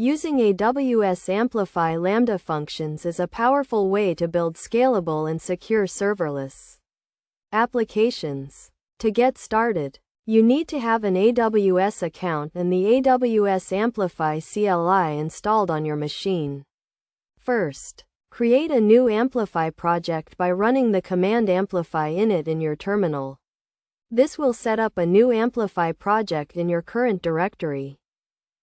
Using Aws Amplify Lambda functions is a powerful way to build scalable and secure serverless applications. To get started, you need to have an AWS account and the Aws Amplify CLI installed on your machine. First, create a new Amplify project by running the command amplify init in your terminal. This will set up a new Amplify project in your current directory.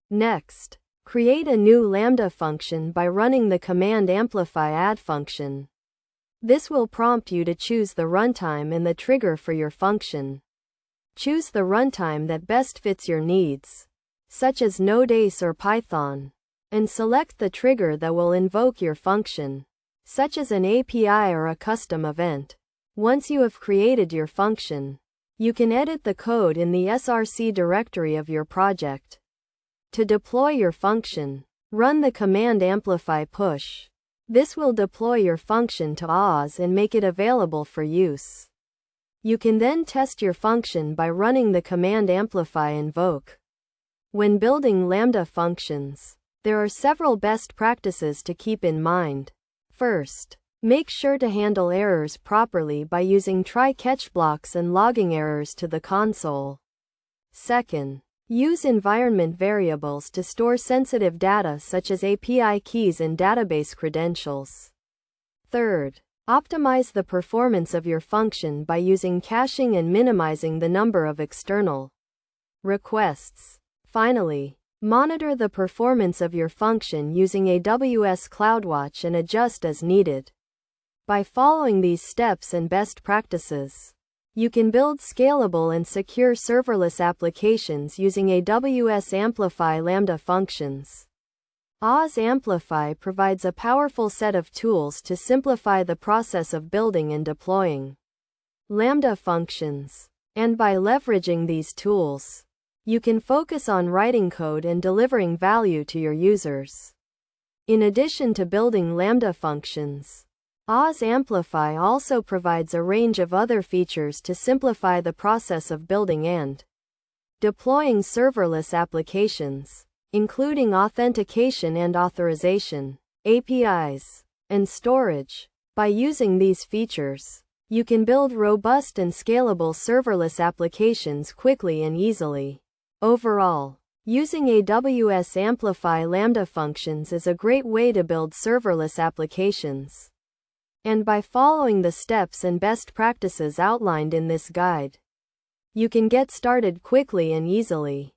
Next, create a new Lambda function by running the command amplify add function. This will prompt you to choose the runtime and the trigger for your function. Choose the runtime that best fits your needs, such as Node ACE or Python, and select the trigger that will invoke your function, such as an API or a custom event. Once you have created your function, you can edit the code in the src directory of your project. To deploy your function, run the command amplify push. This will deploy your function to Aws and make it available for use. You can then test your function by running the command amplify invoke. When building Lambda functions, there are several best practices to keep in mind. First, make sure to handle errors properly by using try-catch blocks and logging errors to the console. Second, use environment variables to store sensitive data such as API keys and database credentials. Third, optimize the performance of your function by using caching and minimizing the number of external requests. Finally, monitor the performance of your function using AWS CloudWatch and adjust as needed. By following these steps and best practices, you can build scalable and secure serverless applications using Aws Amplify Lambda functions. Aws Amplify provides a powerful set of tools to simplify the process of building and deploying Lambda functions. And by leveraging these tools, you can focus on writing code and delivering value to your users. In addition to building Lambda functions, Aws Amplify also provides a range of other features to simplify the process of building and deploying serverless applications, including authentication and authorization, APIs, and storage. By using these features, you can build robust and scalable serverless applications quickly and easily. Overall, using Aws Amplify Lambda functions is a great way to build serverless applications. And by following the steps and best practices outlined in this guide, you can get started quickly and easily.